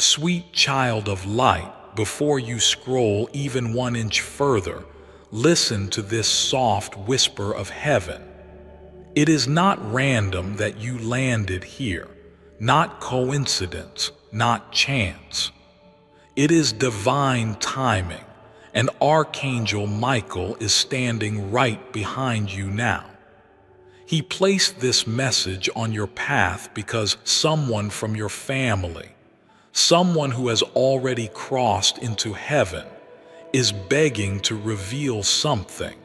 Sweet child of light, before you scroll even 1 inch further, listen to this soft whisper of heaven. It is not random that you landed here, not coincidence, not chance. It is divine timing, and Archangel Michael is standing right behind you now. He placed this message on your path because someone from your family, someone who has already crossed into heaven, is begging to reveal something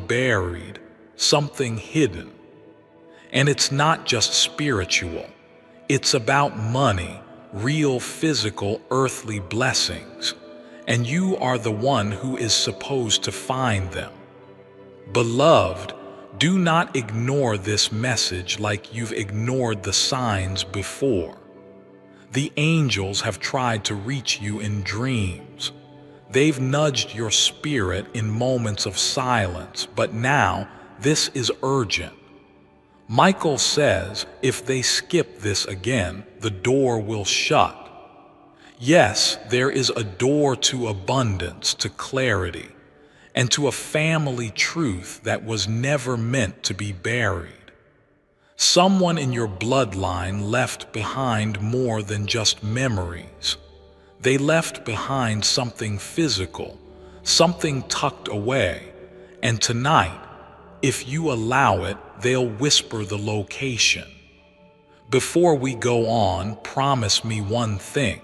buried, something hidden. And it's not just spiritual. It's about money, real physical earthly blessings. And you are the one who is supposed to find them. Beloved, do not ignore this message like you've ignored the signs before. The angels have tried to reach you in dreams. They've nudged your spirit in moments of silence, but now this is urgent. Michael says if they skip this again, the door will shut. Yes, there is a door to abundance, to clarity, and to a family truth that was never meant to be buried. Someone in your bloodline left behind more than just memories. They left behind something physical, something tucked away, and tonight, if you allow it, they'll whisper the location. Before we go on, promise me one thing.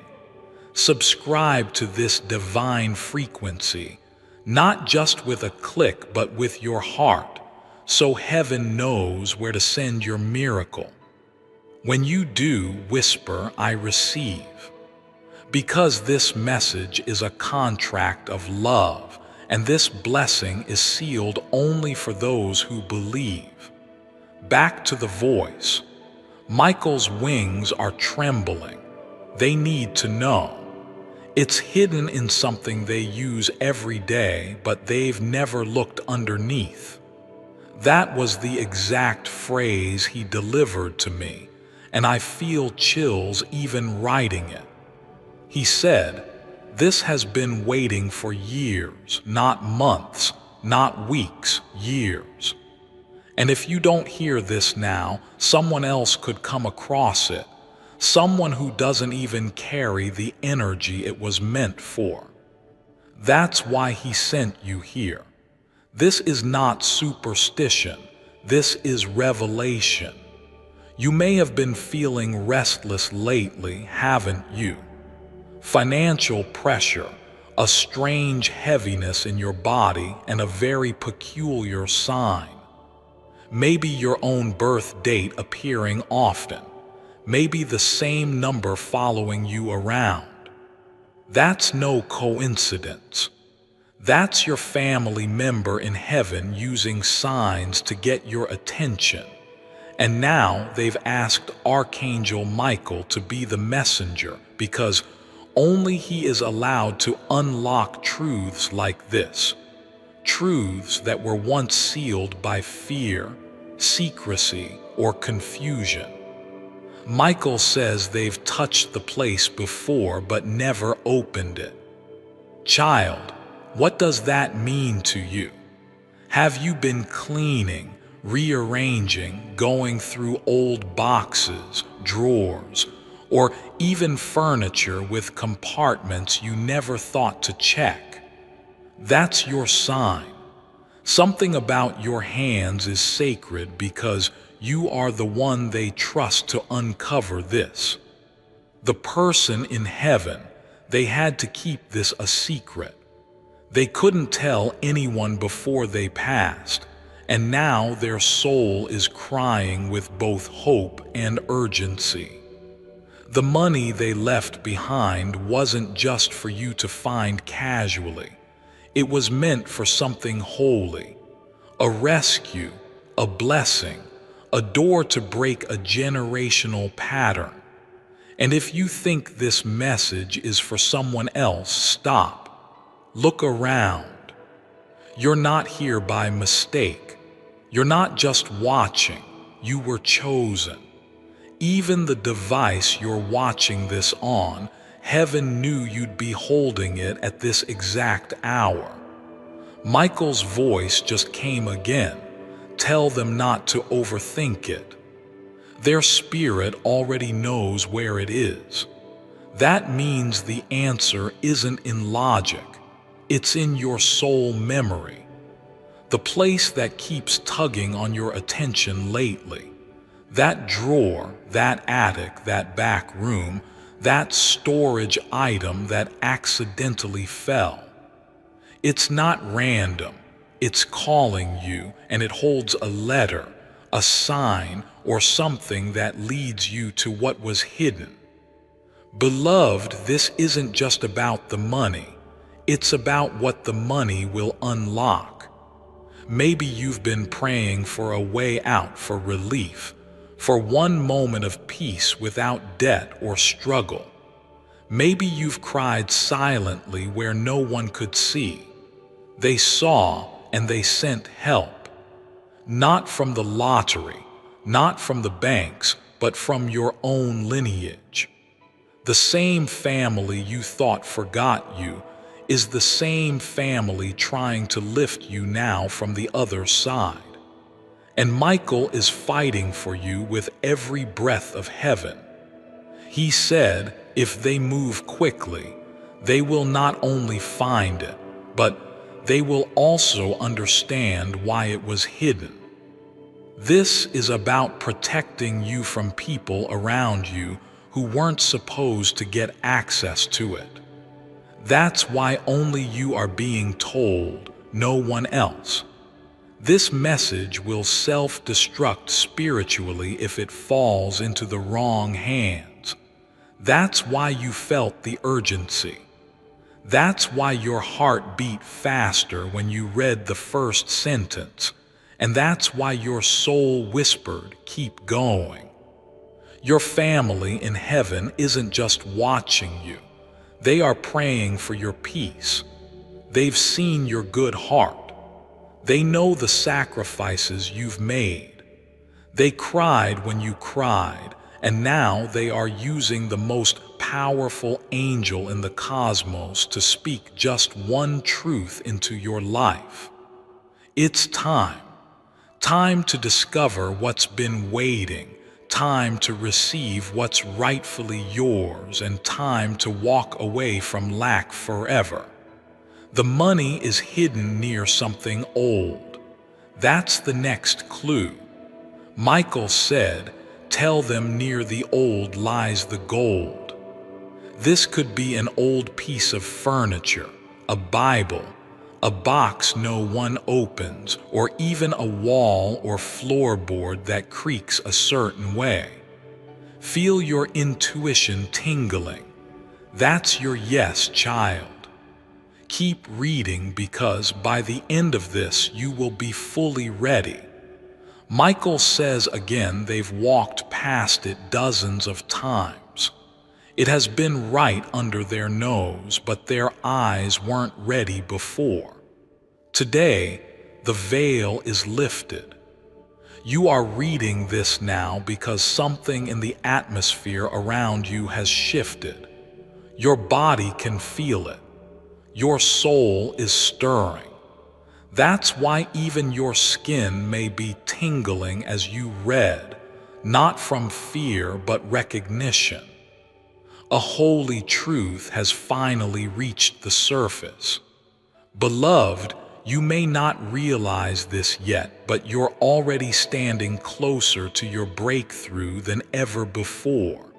Subscribe to this divine frequency, not just with a click, but with your heart, so heaven knows where to send your miracle. When you do, whisper, "I receive." Because this message is a contract of love, and this blessing is sealed only for those who believe. Back to the voice. Michael's wings are trembling. They need to know. It's hidden in something they use every day, but they've never looked underneath. That was the exact phrase he delivered to me, and I feel chills even writing it. He said, "This has been waiting for years, not months, not weeks, years. And if you don't hear this now, someone else could come across it, someone who doesn't even carry the energy it was meant for. That's why he sent you here. This is not superstition. This is revelation. You may have been feeling restless lately, haven't you? Financial pressure, a strange heaviness in your body, and a very peculiar sign. Maybe your own birth date appearing often. Maybe the same number following you around. That's no coincidence. That's your family member in heaven using signs to get your attention. And now they've asked Archangel Michael to be the messenger because only he is allowed to unlock truths like this. Truths that were once sealed by fear, secrecy, or confusion. Michael says they've touched the place before but never opened it. Child, what does that mean to you? Have you been cleaning, rearranging, going through old boxes, drawers, or even furniture with compartments you never thought to check? That's your sign. Something about your hands is sacred because you are the one they trust to uncover this. The person in heaven, they had to keep this a secret. They couldn't tell anyone before they passed, and now their soul is crying with both hope and urgency. The money they left behind wasn't just for you to find casually. It was meant for something holy, a rescue, a blessing, a door to break a generational pattern. And if you think this message is for someone else, stop. Look around. You're not here by mistake. You're not just watching. You were chosen. Even the device you're watching this on, heaven knew you'd be holding it at this exact hour. Michael's voice just came again. Tell them not to overthink it. Their spirit already knows where it is. That means the answer isn't in logic. It's in your soul memory. The place that keeps tugging on your attention lately. That drawer, that attic, that back room, that storage item that accidentally fell. It's not random. It's calling you, and it holds a letter, a sign, or something that leads you to what was hidden. Beloved, this isn't just about the money. It's about what the money will unlock. Maybe you've been praying for a way out, for relief, for one moment of peace without debt or struggle. Maybe you've cried silently where no one could see. They saw and they sent help. Not from the lottery, not from the banks, but from your own lineage. The same family you thought forgot you is the same family trying to lift you now from the other side. And Michael is fighting for you with every breath of heaven. He said, if they move quickly, they will not only find it, but they will also understand why it was hidden. This is about protecting you from people around you who weren't supposed to get access to it. That's why only you are being told, no one else. This message will self-destruct spiritually if it falls into the wrong hands. That's why you felt the urgency. That's why your heart beat faster when you read the first sentence. And that's why your soul whispered, keep going. Your family in heaven isn't just watching you. They are praying for your peace. They've seen your good heart. They know the sacrifices you've made. They cried when you cried, and now they are using the most powerful angel in the cosmos to speak just one truth into your life. It's time. Time to discover what's been waiting, time to receive what's rightfully yours, and time to walk away from lack forever. The money is hidden near something old. That's the next clue. Michael said, tell them near the old lies the gold. This could be an old piece of furniture, a Bible, a box no one opens, or even a wall or floorboard that creaks a certain way. Feel your intuition tingling. That's your yes, child. Keep reading, because by the end of this you will be fully ready. Michael says again they've walked past it dozens of times. It has been right under their nose, but their eyes weren't ready before. Today, the veil is lifted. You are reading this now because something in the atmosphere around you has shifted. Your body can feel it. Your soul is stirring. That's why even your skin may be tingling as you read, not from fear but recognition. A holy truth has finally reached the surface. Beloved, you may not realize this yet, but you're already standing closer to your breakthrough than ever before.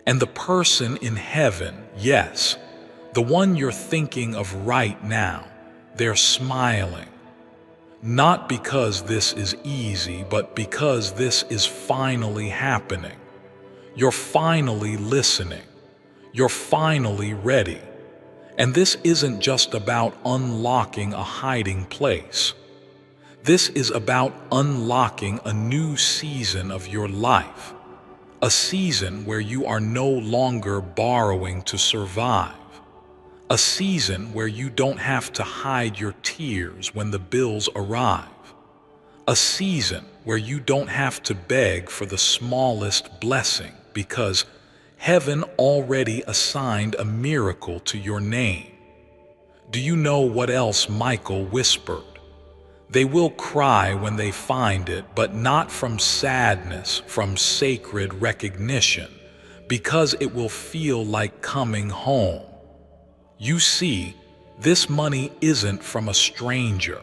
And the person in heaven, yes, the one you're thinking of right now, they're smiling. Not because this is easy, but because this is finally happening. You're finally listening. You're finally ready. And this isn't just about unlocking a hiding place. This is about unlocking a new season of your life. A season where you are no longer borrowing to survive. A season where you don't have to hide your tears when the bills arrive. a season where you don't have to beg for the smallest blessing because heaven already assigned a miracle to your name. Do you know what else Michael whispered? They will cry when they find it, but not from sadness, from sacred recognition, because it will feel like coming home. You see, this money isn't from a stranger.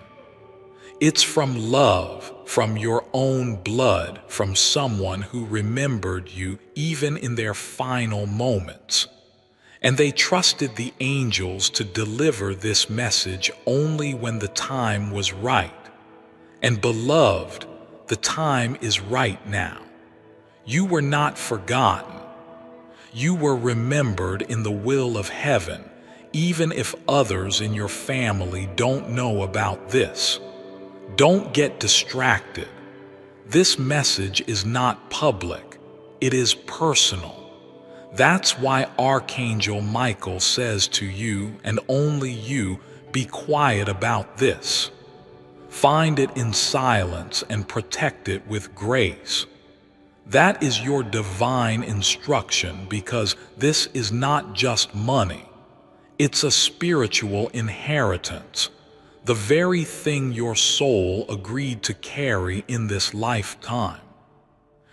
It's from love, from your own blood, from someone who remembered you even in their final moments. And they trusted the angels to deliver this message only when the time was right. And beloved, the time is right now. You were not forgotten. You were remembered in the will of heaven, even if others in your family don't know about this. Don't get distracted. This message is not public. It is personal. That's why Archangel Michael says to you, and only you, be quiet about this. Find it in silence and protect it with grace. That is your divine instruction, because this is not just money. It's a spiritual inheritance, the very thing your soul agreed to carry in this lifetime.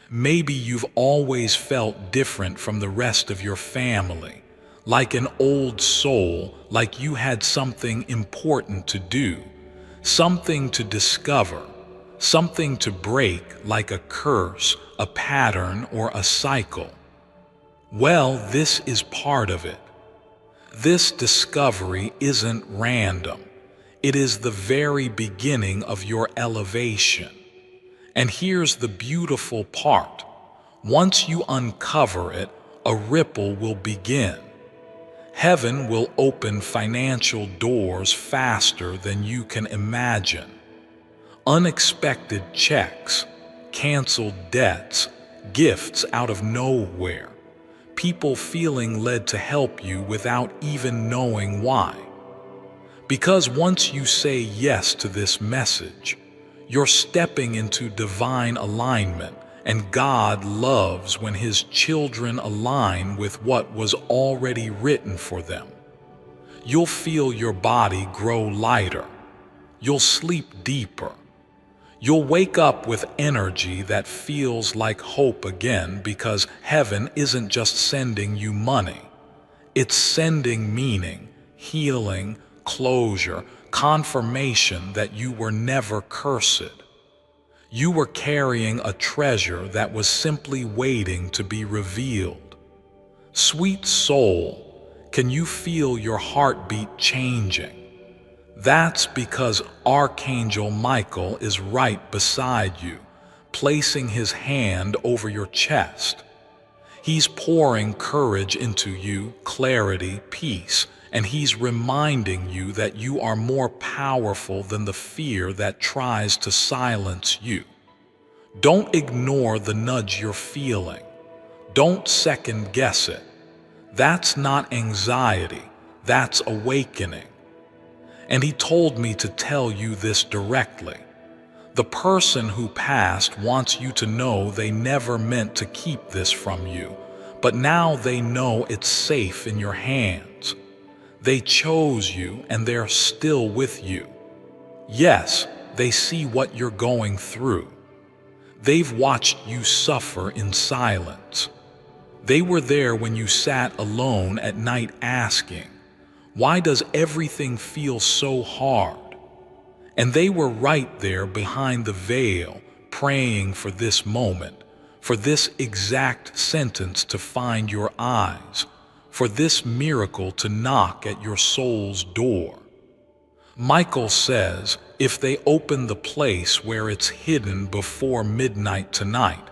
Maybe you've always felt different from the rest of your family, like an old soul, like you had something important to do, something to discover, something to break, like a curse, a pattern, or a cycle. Well, this is part of it. This discovery isn't random. It is the very beginning of your elevation. And here's the beautiful part. Once you uncover it, a ripple will begin. Heaven will open financial doors faster than you can imagine. Unexpected checks, canceled debts, gifts out of nowhere, people feeling led to help you without even knowing why. Because once you say yes to this message, you're stepping into divine alignment, and God loves when His children align with what was already written for them. You'll feel your body grow lighter. You'll sleep deeper. You'll wake up with energy that feels like hope again, because heaven isn't just sending you money. It's sending meaning, healing, closure, confirmation that you were never cursed. You were carrying a treasure that was simply waiting to be revealed. Sweet soul, can you feel your heartbeat changing? That's because Archangel Michael is right beside you, placing his hand over your chest. He's pouring courage into you, clarity, peace, and he's reminding you that you are more powerful than the fear that tries to silence you. Don't ignore the nudge you're feeling. Don't second guess it. That's not anxiety, that's awakening. And he told me to tell you this directly. The person who passed wants you to know they never meant to keep this from you, but now they know it's safe in your hands. They chose you, and they're still with you. Yes, they see what you're going through. They've watched you suffer in silence. They were there when you sat alone at night asking, "Why does everything feel so hard?" And they were right there behind the veil, praying for this moment, for this exact sentence to find your eyes, for this miracle to knock at your soul's door. Michael says, if they open the place where it's hidden before midnight tonight,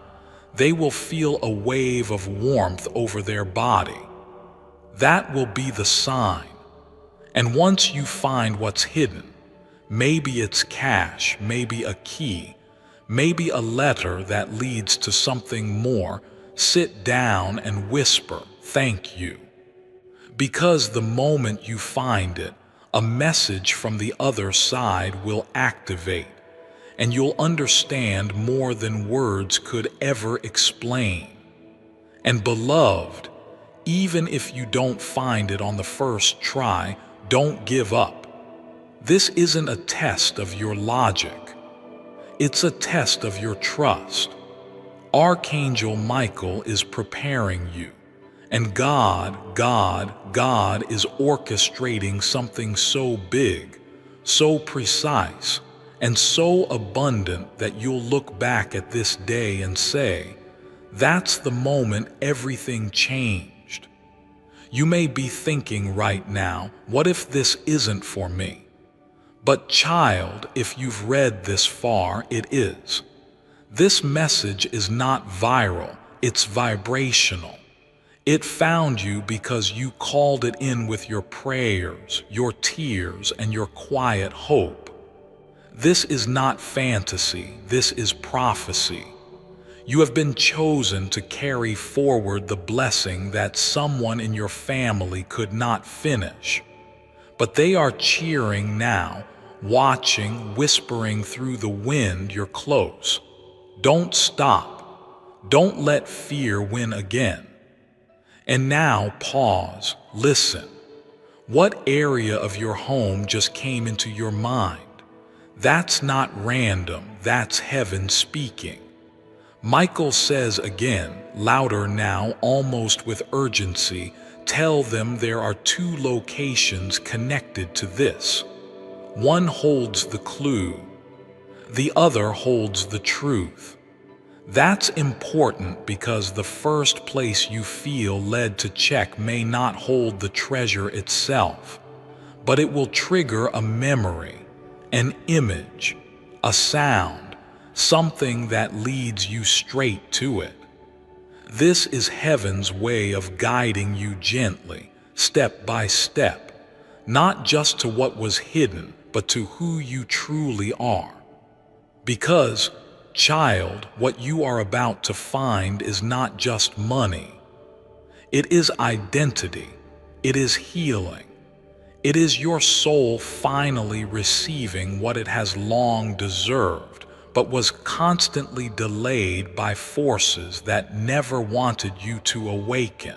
they will feel a wave of warmth over their body. That will be the sign. And once you find what's hidden, maybe it's cash, maybe a key, maybe a letter that leads to something more, sit down and whisper, "Thank you." Because the moment you find it, a message from the other side will activate, and you'll understand more than words could ever explain. And beloved, even if you don't find it on the first try, don't give up. This isn't a test of your logic. It's a test of your trust. Archangel Michael is preparing you, and God is orchestrating something so big, so precise, and so abundant that you'll look back at this day and say, that's the moment everything changed. You may be thinking right now, what if this isn't for me? But child, if you've read this far, it is. This message is not viral, it's vibrational. It found you because you called it in with your prayers, your tears, and your quiet hope. This is not fantasy, this is prophecy. You have been chosen to carry forward the blessing that someone in your family could not finish. But they are cheering now, watching, whispering through the wind you're close. Don't stop. Don't let fear win again. And now pause, listen. What area of your home just came into your mind? That's not random, that's heaven speaking. Michael says again, louder now, almost with urgency, tell them there are 2 locations connected to this. One holds the clue, the other holds the truth. That's important because the first place you feel led to check may not hold the treasure itself, but it will trigger a memory, an image, a sound, something that leads you straight to it. This is heaven's way of guiding you gently, step by step, not just to what was hidden, but to who you truly are. Because, child, what you are about to find is not just money. It is identity. It is healing. It is your soul finally receiving what it has long deserved, but was constantly delayed by forces that never wanted you to awaken.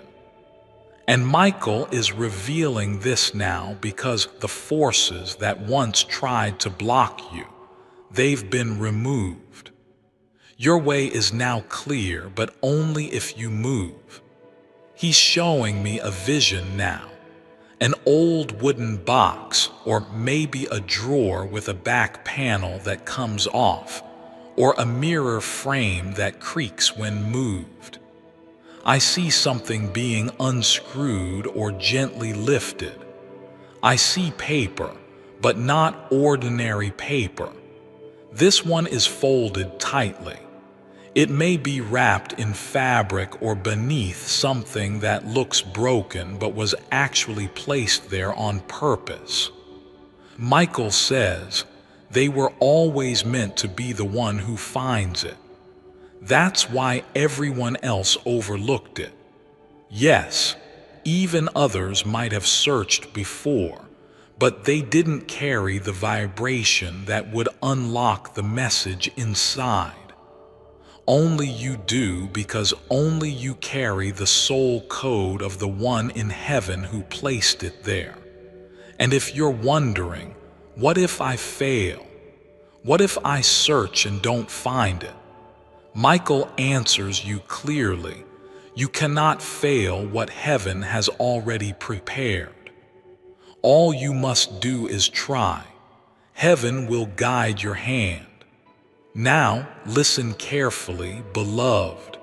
And Michael is revealing this now because the forces that once tried to block you, they've been removed. Your way is now clear, but only if you move. He's showing me a vision now. An old wooden box, or maybe a drawer with a back panel that comes off, or a mirror frame that creaks when moved. I see something being unscrewed or gently lifted. I see paper, but not ordinary paper. This one is folded tightly. It may be wrapped in fabric or beneath something that looks broken but was actually placed there on purpose. Michael says, they were always meant to be the one who finds it. That's why everyone else overlooked it. Yes, even others might have searched before, but they didn't carry the vibration that would unlock the message inside. Only you do, because only you carry the soul code of the one in heaven who placed it there. And if you're wondering, what if I fail? What if I search and don't find it? Michael answers you clearly. You cannot fail what heaven has already prepared. All you must do is try. Heaven will guide your hand. Now, listen carefully, beloved.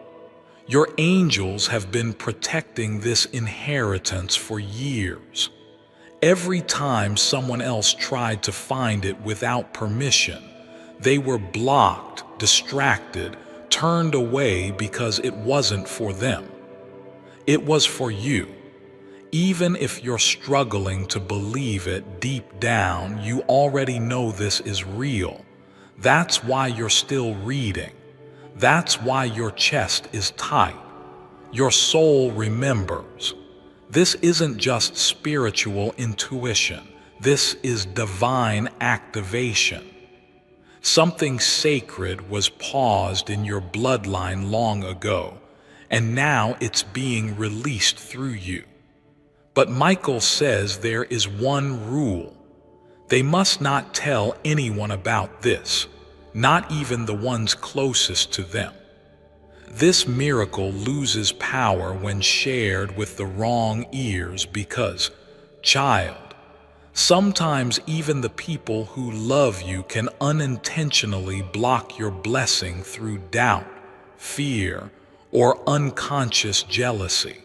Your angels have been protecting this inheritance for years. Every time someone else tried to find it without permission, they were blocked, distracted, turned away because it wasn't for them. It was for you. Even if you're struggling to believe it deep down, you already know this is real. That's why you're still reading. That's why your chest is tight. Your soul remembers. This isn't just spiritual intuition. This is divine activation. Something sacred was paused in your bloodline long ago, and now it's being released through you. But Michael says there is one rule. They must not tell anyone about this, not even the ones closest to them. This miracle loses power when shared with the wrong ears because, child, sometimes even the people who love you can unintentionally block your blessing through doubt, fear, or unconscious jealousy.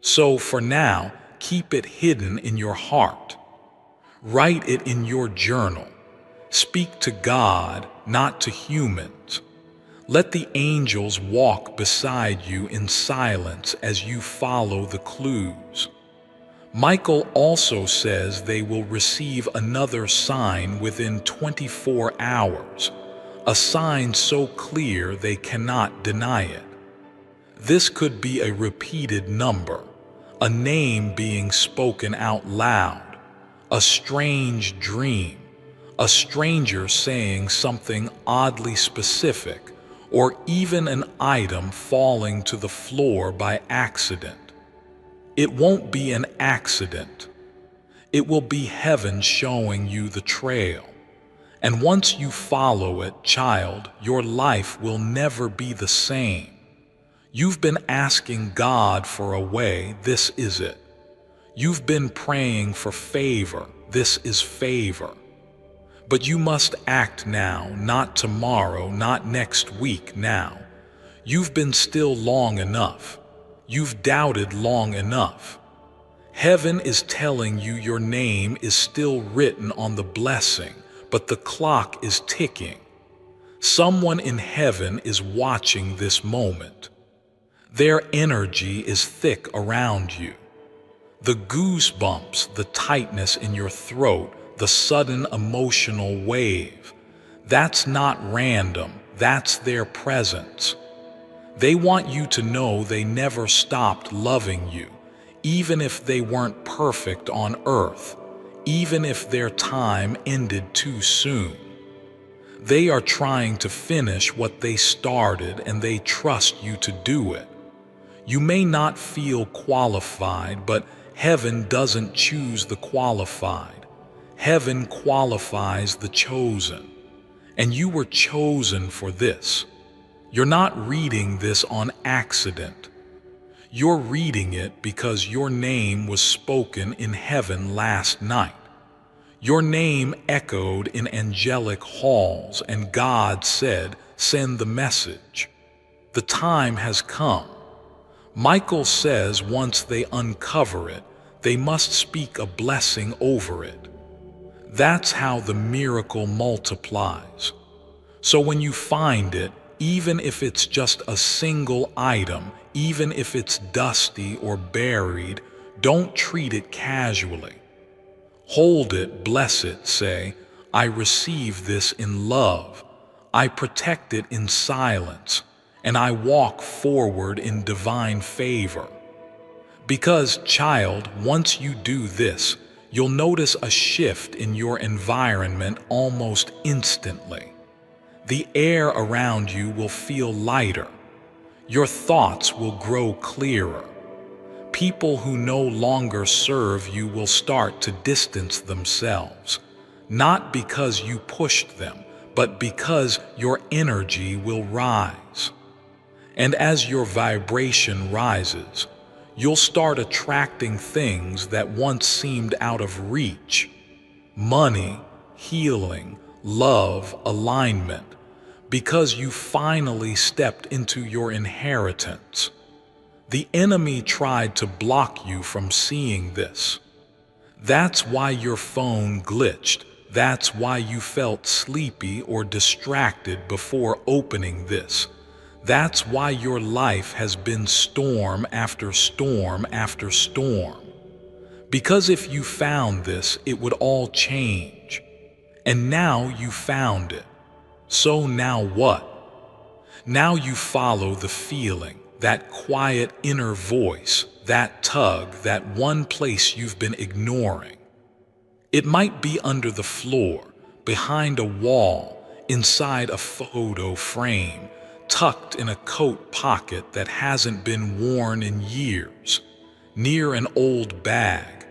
So for now, keep it hidden in your heart. Write it in your journal. Speak to God, not to humans. Let the angels walk beside you in silence as you follow the clues. Michael also says they will receive another sign within 24 hours, a sign so clear they cannot deny it. This could be a repeated number, a name being spoken out loud, a strange dream, a stranger saying something oddly specific, or even an item falling to the floor by accident. It won't be an accident. It will be heaven showing you the trail. And once you follow it, child, your life will never be the same. You've been asking God for a way, this is it. You've been praying for favor, this is favor. But you must act now, not tomorrow, not next week, now. You've been still long enough. You've doubted long enough. Heaven is telling you your name is still written on the blessing, but the clock is ticking. Someone in heaven is watching this moment. Their energy is thick around you. The goosebumps, the tightness in your throat, the sudden emotional wave. That's not random, that's their presence. They want you to know they never stopped loving you, even if they weren't perfect on earth, even if their time ended too soon. They are trying to finish what they started, and they trust you to do it. You may not feel qualified, but heaven doesn't choose the qualified. Heaven qualifies the chosen, and you were chosen for this. You're not reading this on accident. You're reading it because your name was spoken in heaven last night. Your name echoed in angelic halls, and God said, "Send the message." The time has come. Michael says once they uncover it, they must speak a blessing over it. That's how the miracle multiplies. So when you find it, even if it's just a single item, even if it's dusty or buried, don't treat it casually. Hold it, bless it, say, "I receive this in love. I protect it in silence, and I walk forward in divine favor." Because, child, once you do this, you'll notice a shift in your environment almost instantly. The air around you will feel lighter. Your thoughts will grow clearer. People who no longer serve you will start to distance themselves, not because you pushed them, but because your energy will rise. And as your vibration rises, you'll start attracting things that once seemed out of reach. Money, healing, love, alignment, because you finally stepped into your inheritance. The enemy tried to block you from seeing this. That's why your phone glitched. That's why you felt sleepy or distracted before opening this. That's why your life has been storm after storm after storm. Because if you found this, it would all change. And now you found it. So now what? Now you follow the feeling, that quiet inner voice, that tug, that one place you've been ignoring. It might be under the floor, behind a wall, inside a photo frame, tucked in a coat pocket that hasn't been worn in years, near an old bag,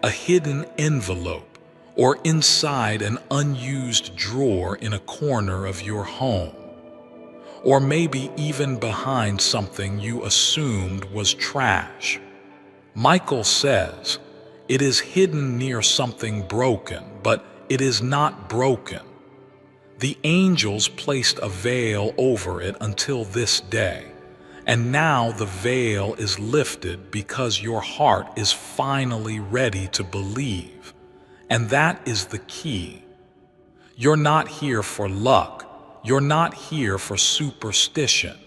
a hidden envelope, or inside an unused drawer in a corner of your home. Or maybe even behind something you assumed was trash. Michael says, it is hidden near something broken, but it is not broken. The angels placed a veil over it until this day, and now the veil is lifted because your heart is finally ready to believe, and that is the key. You're not here for luck. You're not here for superstition.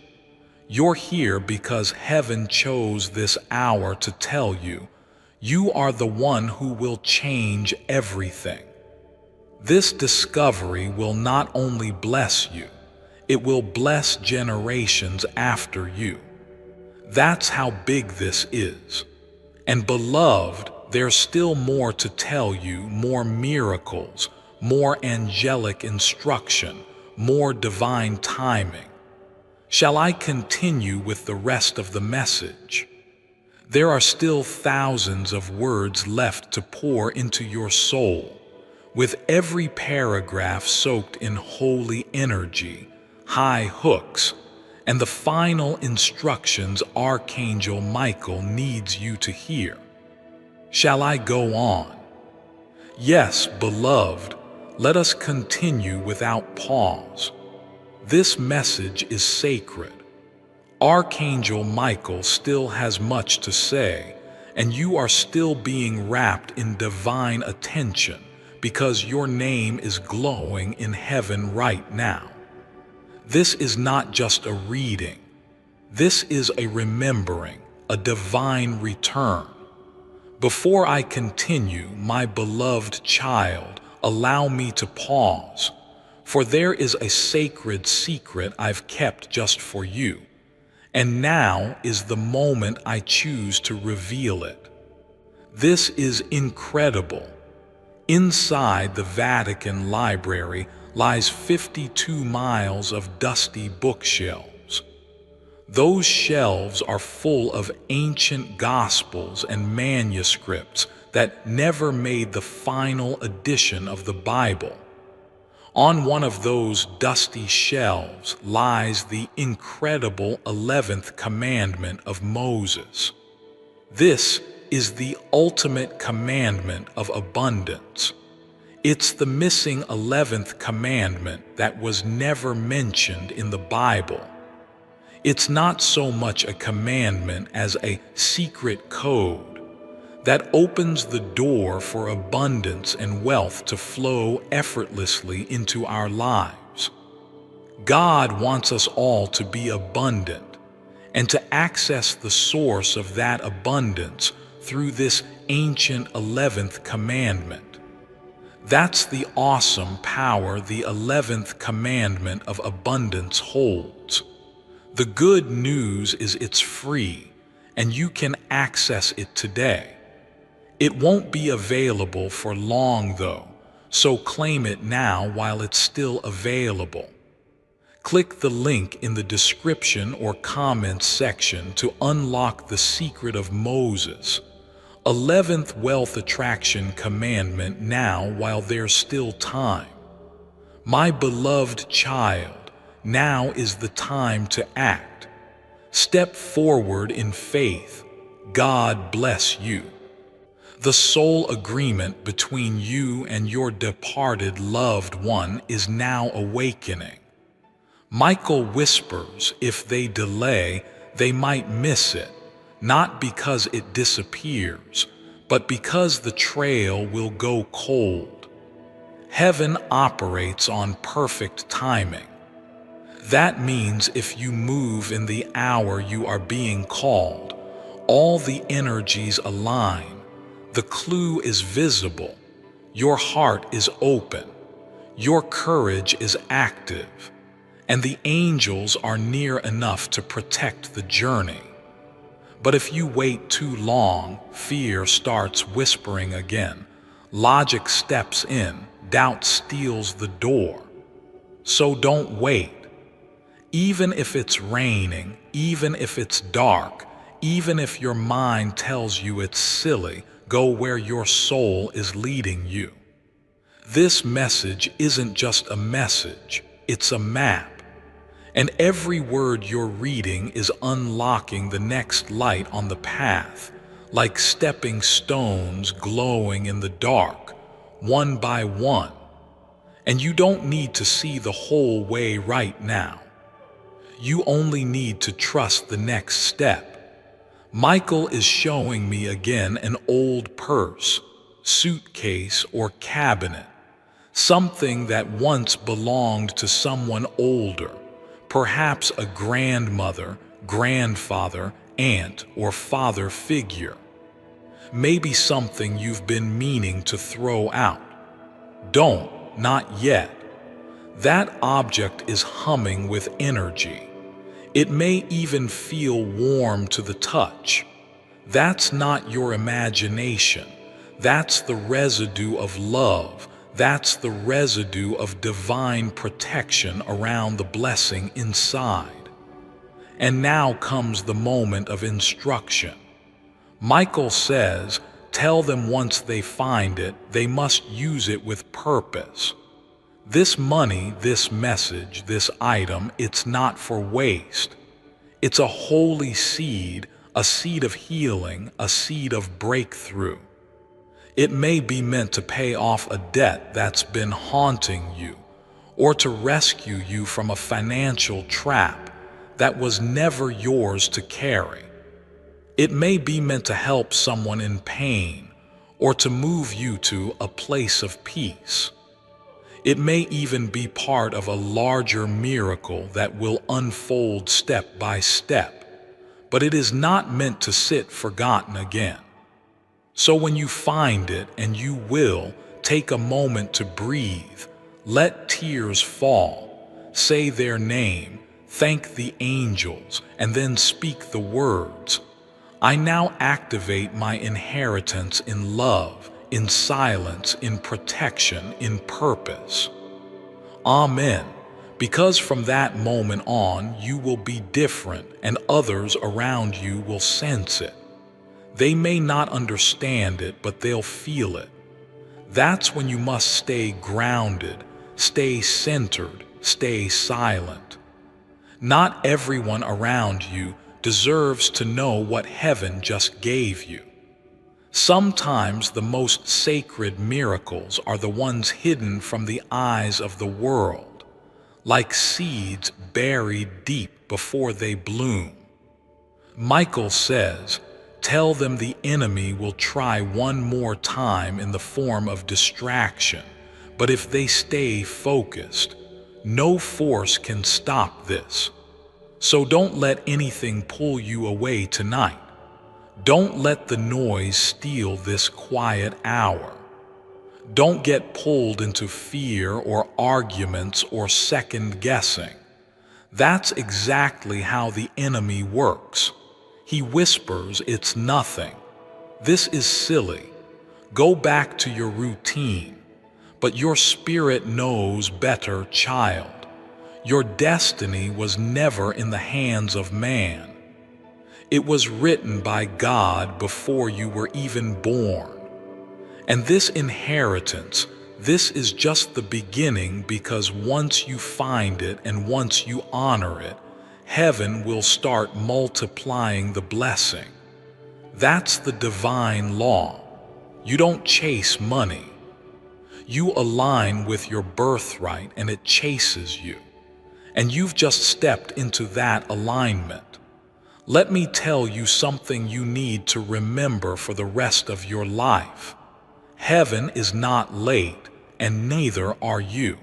You're here because heaven chose this hour to tell you, you are the one who will change everything. This discovery will not only bless you, it will bless generations after you. That's how big this is. And beloved, there's still more to tell you, more miracles, more angelic instruction, more divine timing. Shall I continue with the rest of the message? There are still thousands of words left to pour into your soul, with every paragraph soaked in holy energy, high hooks, and the final instructions Archangel Michael needs you to hear. Shall I go on? Yes, beloved, let us continue without pause. This message is sacred. Archangel Michael still has much to say, and you are still being wrapped in divine attention because your name is glowing in heaven right now. This is not just a reading. This is a remembering, a divine return. Before I continue, my beloved child, allow me to pause, for there is a sacred secret I've kept just for you, and now is the moment I choose to reveal it. This is incredible. Inside the Vatican Library lies 52 miles of dusty bookshelves. Those shelves are full of ancient gospels and manuscripts that never made the final edition of the Bible. On one of those dusty shelves lies the incredible 11th commandment of Moses. This is the ultimate commandment of abundance. It's the missing 11th commandment that was never mentioned in the Bible. It's not so much a commandment as a secret code that opens the door for abundance and wealth to flow effortlessly into our lives. God wants us all to be abundant and to access the source of that abundance through this ancient 11th commandment. That's the awesome power the 11th commandment of abundance holds. The good news is it's free, and you can access it today. It won't be available for long, though, so claim it now while it's still available. Click the link in the description or comments section to unlock the secret of Moses, 11th wealth attraction commandment now while there's still time. My beloved child, now is the time to act. Step forward in faith. God bless you. The soul agreement between you and your departed loved one is now awakening. Michael whispers if they delay, they might miss it, not because it disappears, but because the trail will go cold. Heaven operates on perfect timing. That means if you move in the hour you are being called, all the energies align, the clue is visible, your heart is open, your courage is active, and the angels are near enough to protect the journey. But if you wait too long, fear starts whispering again, logic steps in, doubt steals the door. So don't wait. Even if it's raining, even if it's dark, even if your mind tells you it's silly, go where your soul is leading you. This message isn't just a message, it's a map. And every word you're reading is unlocking the next light on the path, like stepping stones glowing in the dark, one by one. And you don't need to see the whole way right now. You only need to trust the next step. Michael is showing me again an old purse, suitcase, or cabinet, something that once belonged to someone older, perhaps a grandmother, grandfather, aunt, or father figure. Maybe something you've been meaning to throw out. Don't, not yet. That object is humming with energy. It may even feel warm to the touch. That's not your imagination. That's the residue of love. That's the residue of divine protection around the blessing inside. And now comes the moment of instruction. Michael says, tell them once they find it, they must use it with purpose. This money, this message, this item, it's not for waste. It's a holy seed, a seed of healing, a seed of breakthrough. It may be meant to pay off a debt that's been haunting you, or to rescue you from a financial trap that was never yours to carry. It may be meant to help someone in pain, or to move you to a place of peace. It may even be part of a larger miracle that will unfold step by step, but it is not meant to sit forgotten again. So when you find it, and you will, take a moment to breathe, let tears fall, say their name, thank the angels, and then speak the words. I now activate my inheritance in love, in silence, in protection, in purpose. Amen. Because from that moment on, you will be different, and others around you will sense it. They may not understand it, but they'll feel it. That's when you must stay grounded, stay centered, stay silent. Not everyone around you deserves to know what heaven just gave you. Sometimes the most sacred miracles are the ones hidden from the eyes of the world, like seeds buried deep before they bloom. Michael says, tell them the enemy will try one more time in the form of distraction, but if they stay focused, no force can stop this. So don't let anything pull you away tonight. Don't let the noise steal this quiet hour. Don't get pulled into fear or arguments or second guessing. That's exactly how the enemy works. He whispers, it's nothing. This is silly. Go back to your routine. But your spirit knows better, child. Your destiny was never in the hands of man. It was written by God before you were even born. And this inheritance, this is just the beginning, because once you find it and once you honor it, heaven will start multiplying the blessing. That's the divine law. You don't chase money. You align with your birthright and it chases you. And you've just stepped into that alignment. Let me tell you something you need to remember for the rest of your life. Heaven is not late, and neither are you.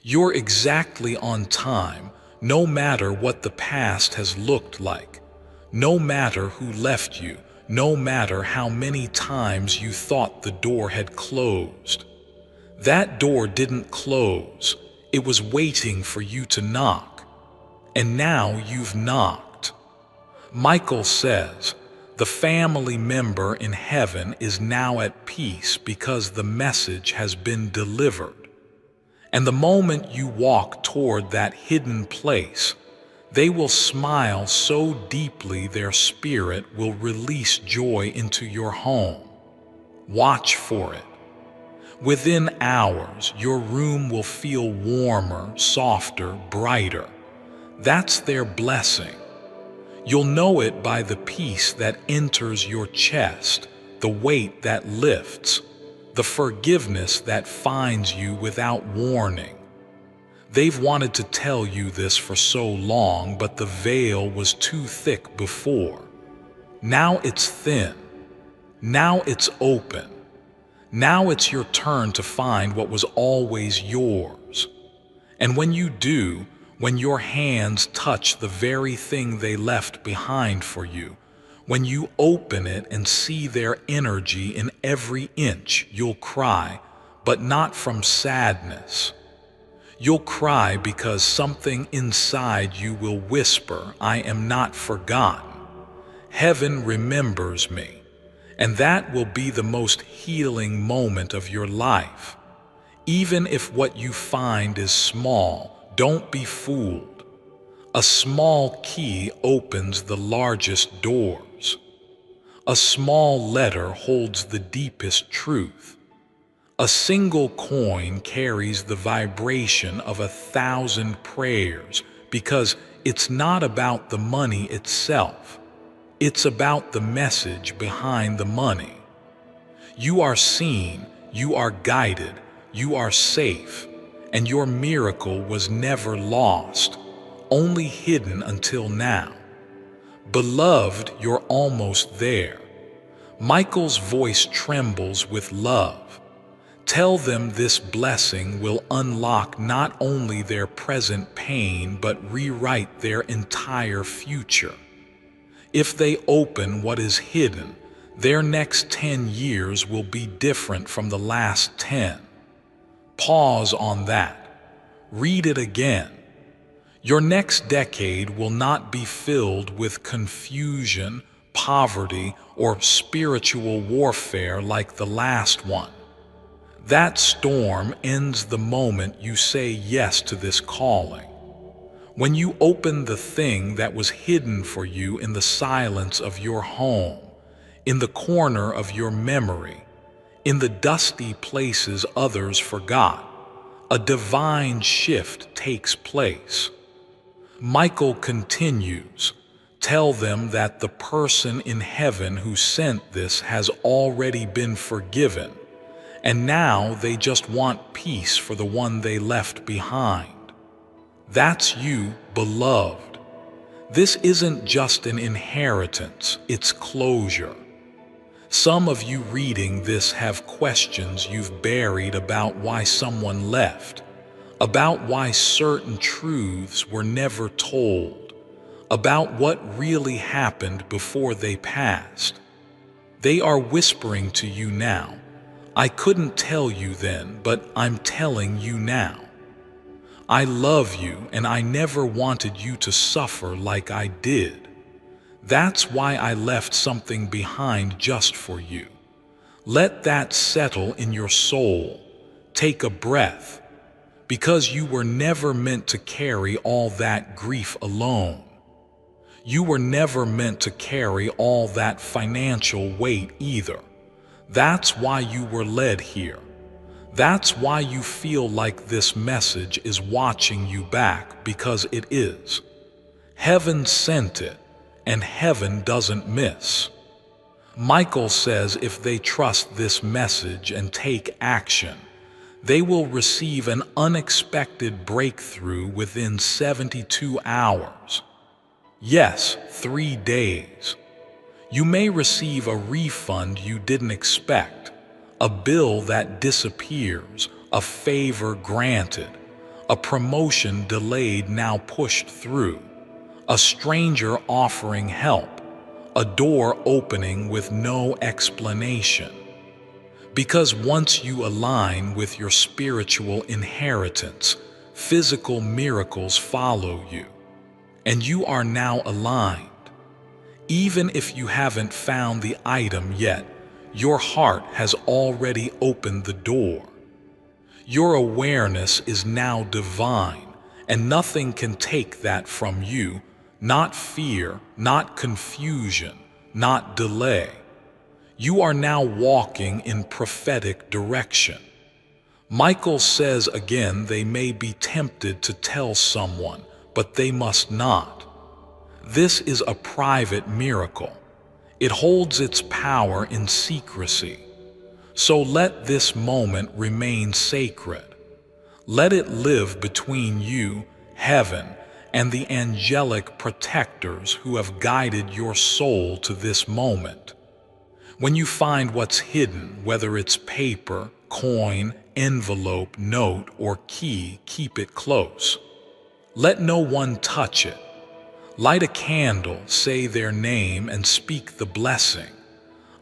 You're exactly on time, no matter what the past has looked like, no matter who left you, no matter how many times you thought the door had closed. That door didn't close. It was waiting for you to knock. And now you've knocked. Michael says, the family member in heaven is now at peace because the message has been delivered. And the moment you walk toward that hidden place, they will smile so deeply their spirit will release joy into your home. Watch for it. Within hours, your room will feel warmer, softer, brighter. That's their blessing. You'll know it by the peace that enters your chest, the weight that lifts, the forgiveness that finds you without warning. They've wanted to tell you this for so long, but the veil was too thick before. Now it's thin. Now it's open. Now it's your turn to find what was always yours. And when you do, when your hands touch the very thing they left behind for you, when you open it and see their energy in every inch, you'll cry, but not from sadness. You'll cry because something inside you will whisper, "I am not forgotten. Heaven remembers me." And that will be the most healing moment of your life. Even if what you find is small, don't be fooled. A small key opens the largest doors. A small letter holds the deepest truth. A single coin carries the vibration of 1,000 prayers, because it's not about the money itself. It's about the message behind the money. You are seen, you are guided, you are safe, and your miracle was never lost, only hidden until now. Beloved, you're almost there. Michael's voice trembles with love. Tell them this blessing will unlock not only their present pain, but rewrite their entire future. If they open what is hidden, their next 10 years will be different from the last 10. Pause on that. Read it again. Your next decade will not be filled with confusion, poverty, or spiritual warfare like the last one. That storm ends the moment you say yes to this calling. When you open the thing that was hidden for you in the silence of your home, in the corner of your memory, in the dusty places others forgot, a divine shift takes place. Michael continues, "Tell them that the person in heaven who sent this has already been forgiven, and now they just want peace for the one they left behind." That's you, beloved. This isn't just an inheritance, it's closure. Some of you reading this have questions you've buried about why someone left, about why certain truths were never told, about what really happened before they passed. They are whispering to you now, "I couldn't tell you then, but I'm telling you now. I love you, and I never wanted you to suffer like I did. That's why I left something behind just for you." Let that settle in your soul. Take a breath, because you were never meant to carry all that grief alone. You were never meant to carry all that financial weight either. That's why you were led here. That's why you feel like this message is watching you back, because it is. Heaven sent it, and heaven doesn't miss. Michael says if they trust this message and take action, they will receive an unexpected breakthrough within 72 hours. Yes, 3 days. You may receive a refund you didn't expect, a bill that disappears, a favor granted, a promotion delayed now pushed through, a stranger offering help, a door opening with no explanation. Because once you align with your spiritual inheritance, physical miracles follow you, and you are now aligned. Even if you haven't found the item yet, your heart has already opened the door. Your awareness is now divine, and nothing can take that from you, not fear, not confusion, not delay. You are now walking in prophetic direction. Michael says again, they may be tempted to tell someone, but they must not. This is a private miracle. It holds its power in secrecy. So let this moment remain sacred. Let it live between you, heaven, and the angelic protectors who have guided your soul to this moment. When you find what's hidden, whether it's paper, coin, envelope, note, or key, keep it close. Let no one touch it. Light a candle, say their name, and speak the blessing.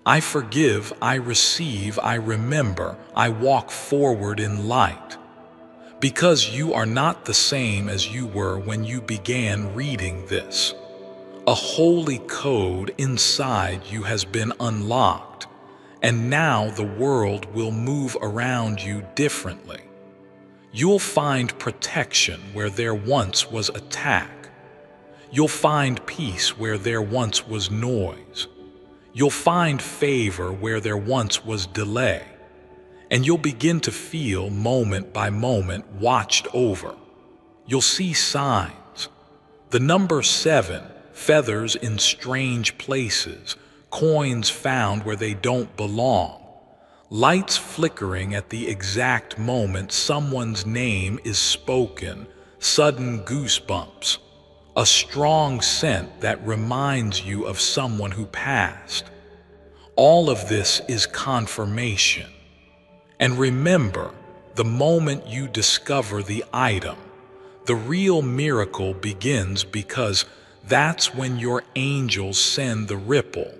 I forgive, I receive, I remember, I walk forward in light. Because you are not the same as you were when you began reading this. A holy code inside you has been unlocked, and now the world will move around you differently. You'll find protection where there once was attack. You'll find peace where there once was noise. You'll find favor where there once was delay. And you'll begin to feel, moment by moment, watched over. You'll see signs. The number 7, feathers in strange places, coins found where they don't belong, lights flickering at the exact moment someone's name is spoken, sudden goosebumps, a strong scent that reminds you of someone who passed. All of this is confirmation. And remember, the moment you discover the item, the real miracle begins, because that's when your angels send the ripple.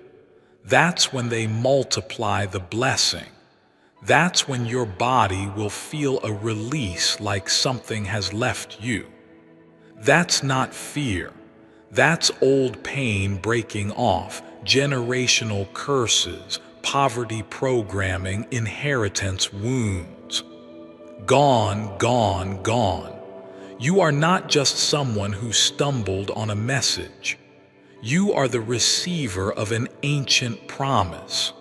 That's when they multiply the blessing. That's when your body will feel a release, like something has left you. That's not fear. That's old pain breaking off, generational curses, poverty programming, inheritance wounds. Gone, gone, gone. You are not just someone who stumbled on a message. You are the receiver of an ancient promise.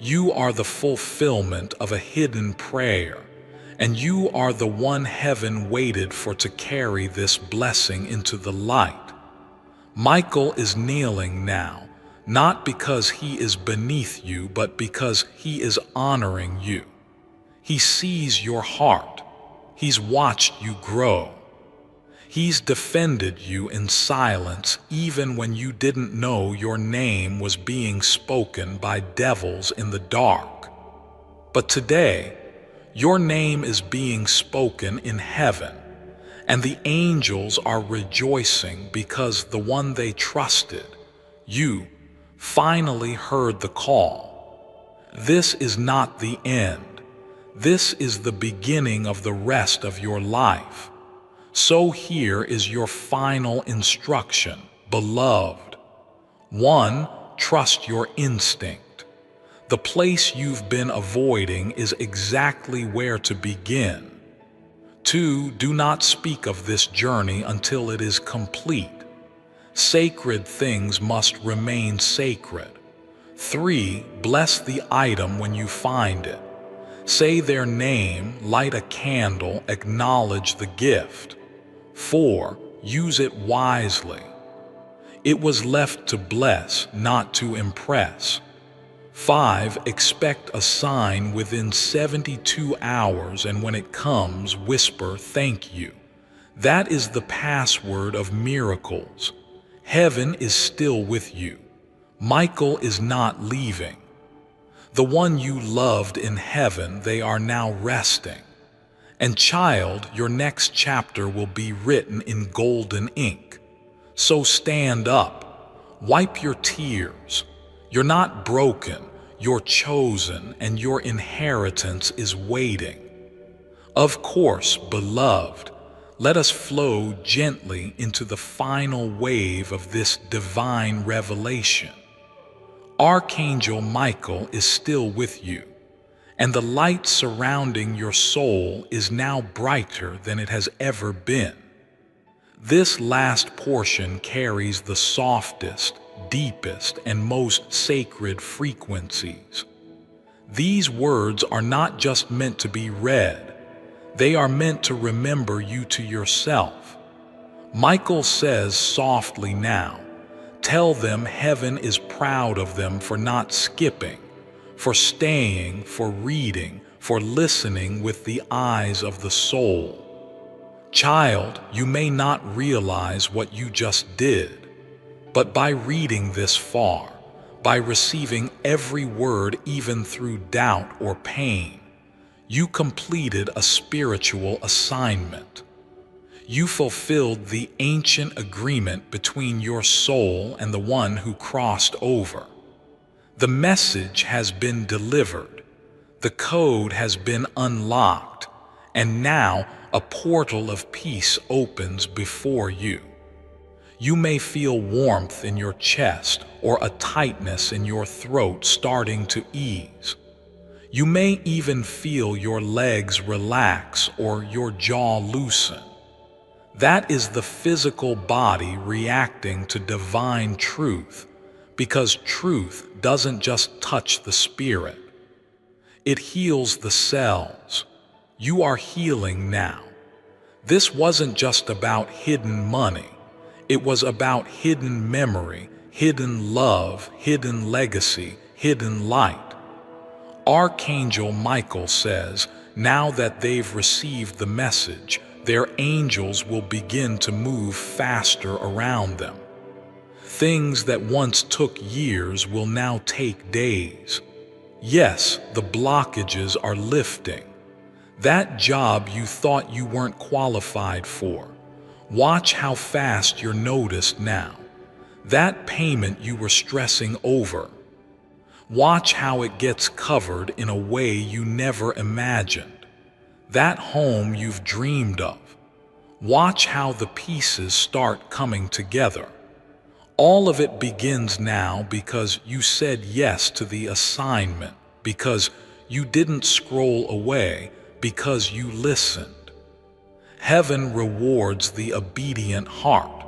You are the fulfillment of a hidden prayer, and you are the one heaven waited for to carry this blessing into the light. Michael is kneeling now, not because he is beneath you, but because he is honoring you. He sees your heart. He's watched you grow. He's defended you in silence, even when you didn't know your name was being spoken by devils in the dark. But today, your name is being spoken in heaven, and the angels are rejoicing because the one they trusted, you, finally heard the call. This is not the end. This is the beginning of the rest of your life. So here is your final instruction, beloved. 1. Trust your instinct. The place you've been avoiding is exactly where to begin. 2. Do not speak of this journey until it is complete. Sacred things must remain sacred. 3. Bless the item when you find it. Say their name, light a candle, acknowledge the gift. 4. Use it wisely. It was left to bless, not to impress. 5. Expect a sign within 72 hours, and when it comes, whisper, "Thank you." That is the password of miracles. Heaven is still with you. Michael is not leaving. The one you loved in heaven, they are now resting. And child, your next chapter will be written in golden ink. So stand up, wipe your tears. You're not broken, you're chosen, and your inheritance is waiting. Of course, beloved, let us flow gently into the final wave of this divine revelation. Archangel Michael is still with you, and the light surrounding your soul is now brighter than it has ever been. This last portion carries the softest, deepest, and most sacred frequencies. These words are not just meant to be read, they are meant to remember you to yourself. Michael says softly now, tell them heaven is proud of them for not skipping, for staying, for reading, for listening with the eyes of the soul. Child, you may not realize what you just did, but by reading this far, by receiving every word even through doubt or pain, you completed a spiritual assignment. You fulfilled the ancient agreement between your soul and the one who crossed over. The message has been delivered, the code has been unlocked, and now a portal of peace opens before you. You may feel warmth in your chest or a tightness in your throat starting to ease. You may even feel your legs relax or your jaw loosen. That is the physical body reacting to divine truth, because truth doesn't just touch the spirit. It heals the cells. You are healing now. This wasn't just about hidden money. It was about hidden memory, hidden love, hidden legacy, hidden light. Archangel Michael says, now that they've received the message, their angels will begin to move faster around them. Things that once took years will now take days. Yes, the blockages are lifting. That job you thought you weren't qualified for, watch how fast you're noticed now. That payment you were stressing over, watch how it gets covered in a way you never imagined. That home you've dreamed of, watch how the pieces start coming together. All of it begins now because you said yes to the assignment, because you didn't scroll away, because you listened. Heaven rewards the obedient heart.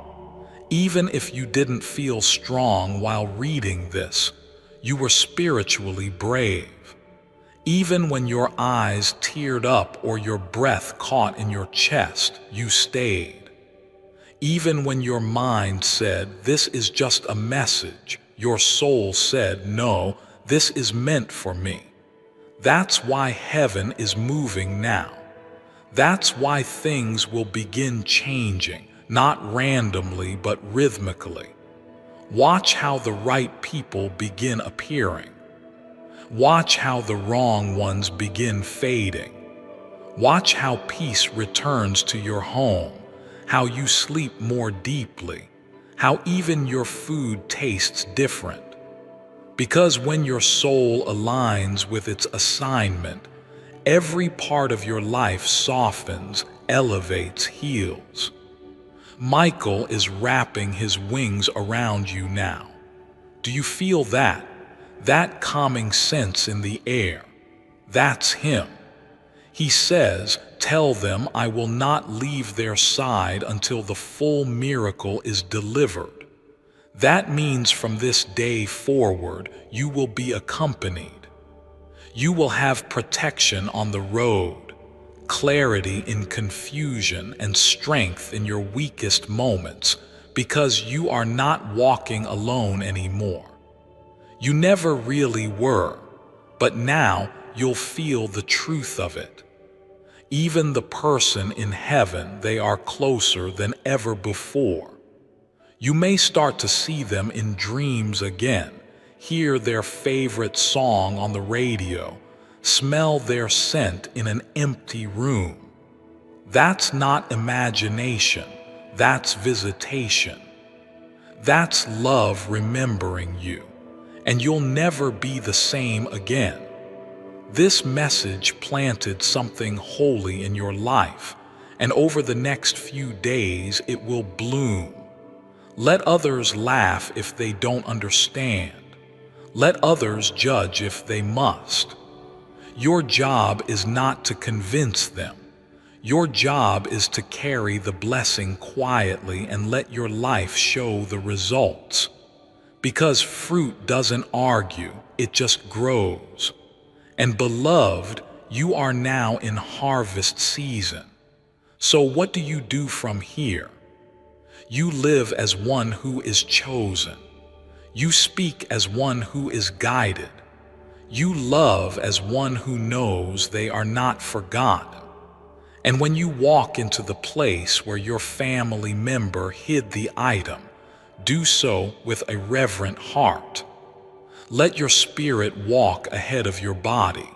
Even if you didn't feel strong while reading this, you were spiritually brave. Even when your eyes teared up or your breath caught in your chest, you stayed. Even when your mind said, this is just a message, your soul said, no, this is meant for me. That's why heaven is moving now. That's why things will begin changing, not randomly but rhythmically. Watch how the right people begin appearing. Watch how the wrong ones begin fading. Watch how peace returns to your home, how you sleep more deeply, how even your food tastes different. Because when your soul aligns with its assignment, every part of your life softens, elevates, heals. Michael is wrapping his wings around you now. Do you feel that? That calming sense in the air? That's him. He says, tell them I will not leave their side until the full miracle is delivered. That means from this day forward, you will be accompanied. You will have protection on the road, clarity in confusion, and strength in your weakest moments, because you are not walking alone anymore. You never really were, but now you'll feel the truth of it. Even the person in heaven, they are closer than ever before. You may start to see them in dreams again, hear their favorite song on the radio, smell their scent in an empty room. That's not imagination, that's visitation. That's love remembering you, and you'll never be the same again. This message planted something holy in your life, and over the next few days it will bloom. Let others laugh if they don't understand. Let others judge if they must. Your job is not to convince them. Your job is to carry the blessing quietly and let your life show the results. Because fruit doesn't argue, it just grows. And beloved, you are now in harvest season. So what do you do from here? You live as one who is chosen. You speak as one who is guided. You love as one who knows they are not forgotten. And when you walk into the place where your family member hid the item, do so with a reverent heart. Let your spirit walk ahead of your body.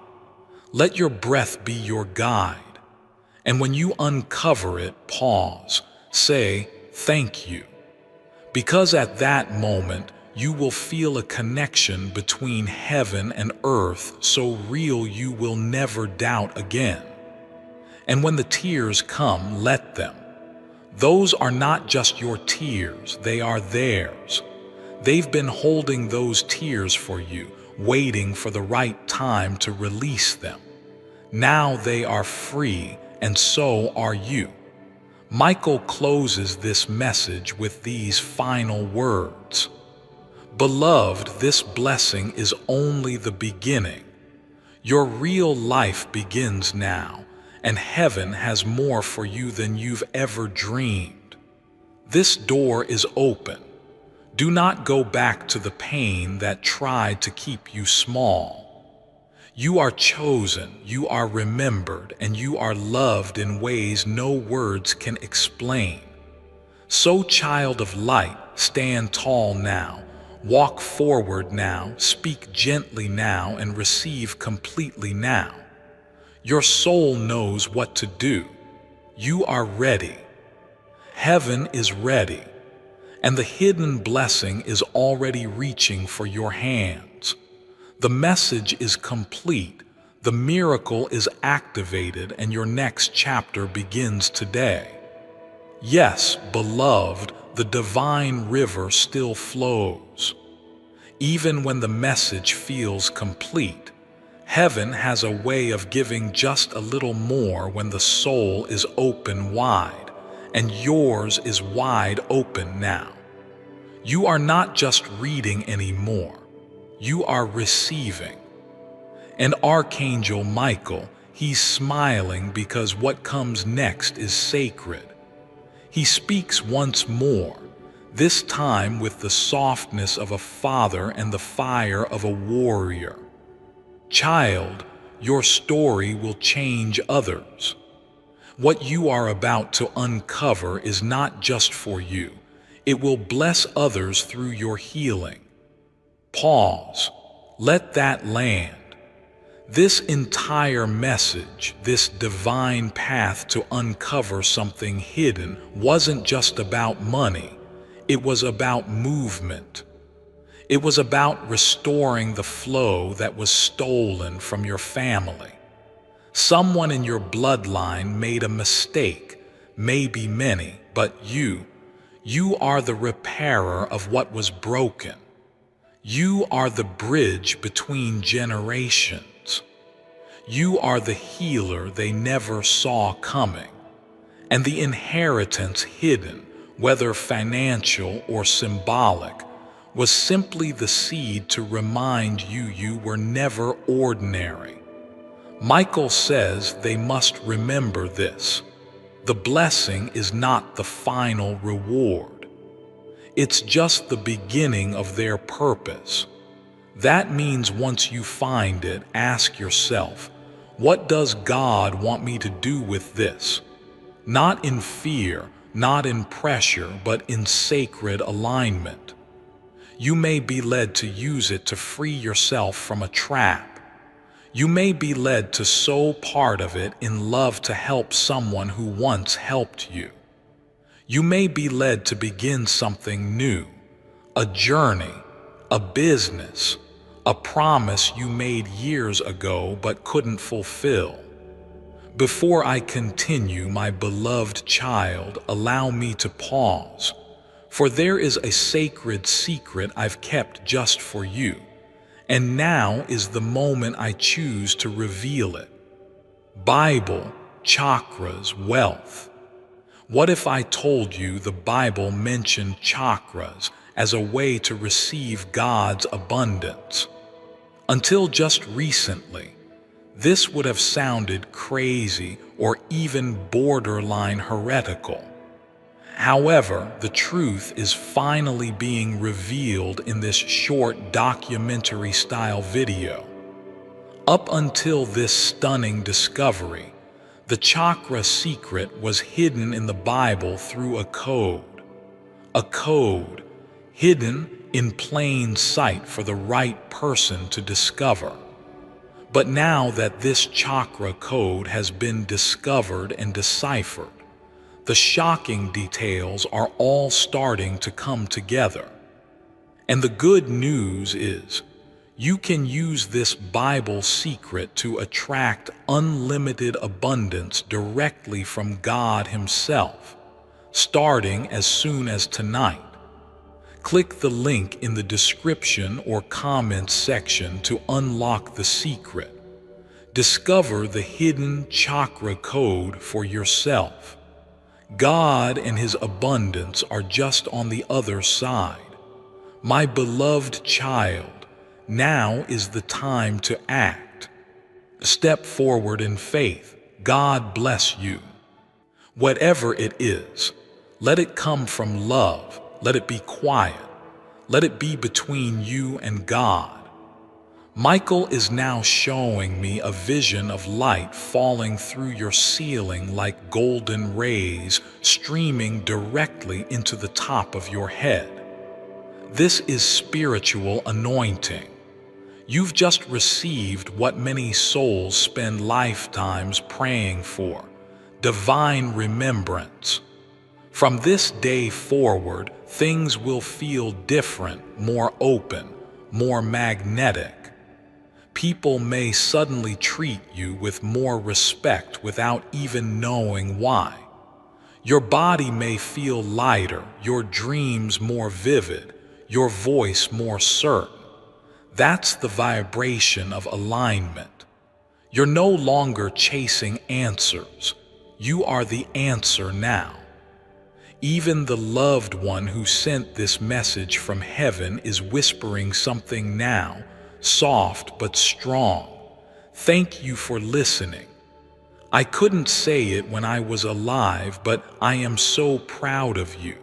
Let your breath be your guide. And when you uncover it, pause, say, "Thank you." Because at that moment, you will feel a connection between heaven and earth so real you will never doubt again. And when the tears come, let them. Those are not just your tears, they are theirs. They've been holding those tears for you, waiting for the right time to release them. Now they are free, and so are you. Michael closes this message with these final words. Beloved, this blessing is only the beginning. Your real life begins now, and heaven has more for you than you've ever dreamed. This door is open. Do not go back to the pain that tried to keep you small. You are chosen, you are remembered, and you are loved in ways no words can explain. So, child of light, stand tall now, walk forward now, speak gently now, and receive completely now. Your soul knows what to do. You are ready. Heaven is ready, and the hidden blessing is already reaching for your hands. The message is complete, the miracle is activated, and your next chapter begins today. Yes, beloved, the divine river still flows. Even when the message feels complete, heaven has a way of giving just a little more when the soul is open wide, and yours is wide open now. You are not just reading anymore, you are receiving. And Archangel Michael, he's smiling because what comes next is sacred. He speaks once more, this time with the softness of a father and the fire of a warrior. Child, your story will change others. What you are about to uncover is not just for you. It will bless others through your healing. Pause. Let that land. This entire message, this divine path to uncover something hidden, wasn't just about money. It was about movement. It was about restoring the flow that was stolen from your family. Someone in your bloodline made a mistake, maybe many, but you are the repairer of what was broken. You are the bridge between generations. You are the healer they never saw coming. And the inheritance hidden, whether financial or symbolic, was simply the seed to remind you were never ordinary. Michael says they must remember this. The blessing is not the final reward. It's just the beginning of their purpose. That means once you find it, ask yourself, what does God want me to do with this? Not in fear, not in pressure, but in sacred alignment. You may be led to use it to free yourself from a trap. You may be led to sow part of it in love to help someone who once helped you. You may be led to begin something new, a journey, a business, a promise you made years ago but couldn't fulfill. Before I continue, my beloved child, allow me to pause, for there is a sacred secret I've kept just for you, And now is the moment I choose to reveal it. Bible, chakras, wealth. What if I told you the Bible mentioned chakras as a way to receive God's abundance? Until just recently, this would have sounded crazy or even borderline heretical. However, the truth is finally being revealed in this short documentary-style video. Up until this stunning discovery, the chakra secret was hidden in the Bible through a code hidden in plain sight for the right person to discover. But now that this chakra code has been discovered and deciphered, the shocking details are all starting to come together. And the good news is, you can use this Bible secret to attract unlimited abundance directly from God Himself, starting as soon as tonight. Click the link in the description or comments section to unlock the secret. Discover the hidden chakra code for yourself. God and His abundance are just on the other side. My beloved child, now is the time to act. Step forward in faith. God bless you. Whatever it is, let it come from love. Let it be quiet. Let it be between you and God. Michael is now showing me a vision of light falling through your ceiling like golden rays streaming directly into the top of your head. This is spiritual anointing. You've just received what many souls spend lifetimes praying for: divine remembrance. From this day forward, things will feel different, more open, more magnetic. People may suddenly treat you with more respect without even knowing why. Your body may feel lighter, your dreams more vivid, your voice more certain. That's the vibration of alignment. You're no longer chasing answers. You are the answer now. Even the loved one who sent this message from heaven is whispering something now, soft but strong. Thank you for listening. I couldn't say it when I was alive, but I am so proud of you.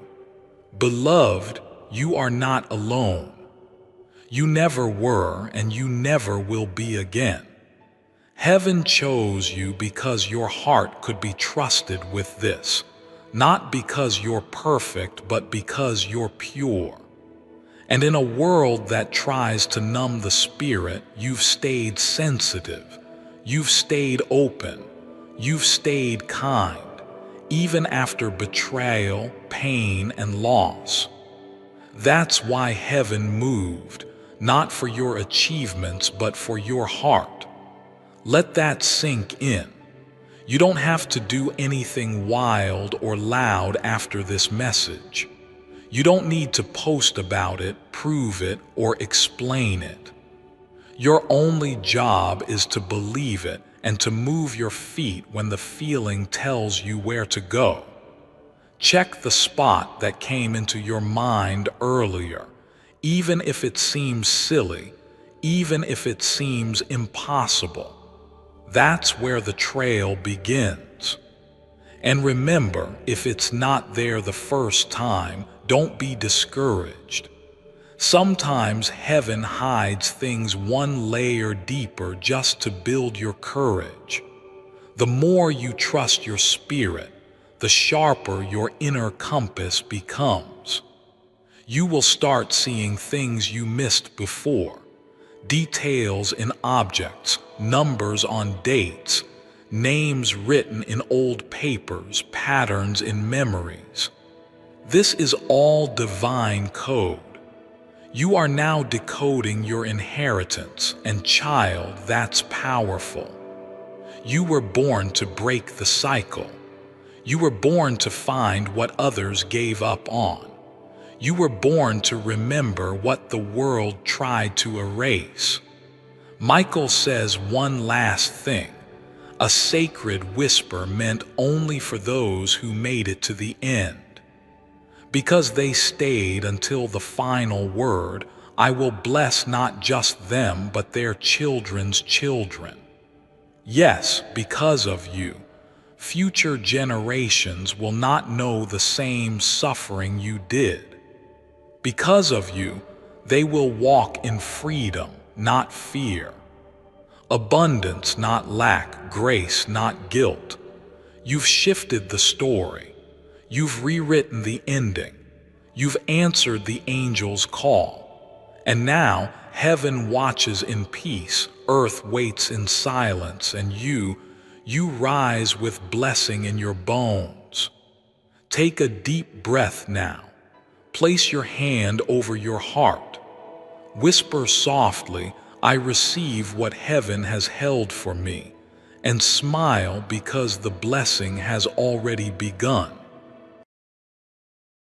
Beloved, you are not alone. You never were, and you never will be again. Heaven chose you because your heart could be trusted with this. Not because you're perfect, but because you're pure. And in a world that tries to numb the spirit, you've stayed sensitive. You've stayed open. You've stayed kind, even after betrayal, pain, and loss. That's why heaven moved, not for your achievements, but for your heart. Let that sink in. You don't have to do anything wild or loud after this message. You don't need to post about it, prove it, or explain it. Your only job is to believe it and to move your feet when the feeling tells you where to go. Check the spot that came into your mind earlier, even if it seems silly, even if it seems impossible. That's where the trail begins. And remember, if it's not there the first time, don't be discouraged. Sometimes heaven hides things one layer deeper just to build your courage. The more you trust your spirit, the sharper your inner compass becomes. You will start seeing things you missed before. Details in objects, numbers on dates, names written in old papers, patterns in memories. This is all divine code. You are now decoding your inheritance, and child, that's powerful. You were born to break the cycle. You were born to find what others gave up on. You were born to remember what the world tried to erase. Michael says one last thing, a sacred whisper meant only for those who made it to the end. Because they stayed until the final word, I will bless not just them but their children's children. Yes, because of you, future generations will not know the same suffering you did. Because of you, they will walk in freedom, not fear. Abundance, not lack, grace, not guilt. You've shifted the story. You've rewritten the ending. You've answered the angel's call. And now heaven watches in peace, earth waits in silence, and you rise with blessing in your bones. Take a deep breath now. Place your hand over your heart. Whisper softly, I receive what heaven has held for me, and smile because the blessing has already begun.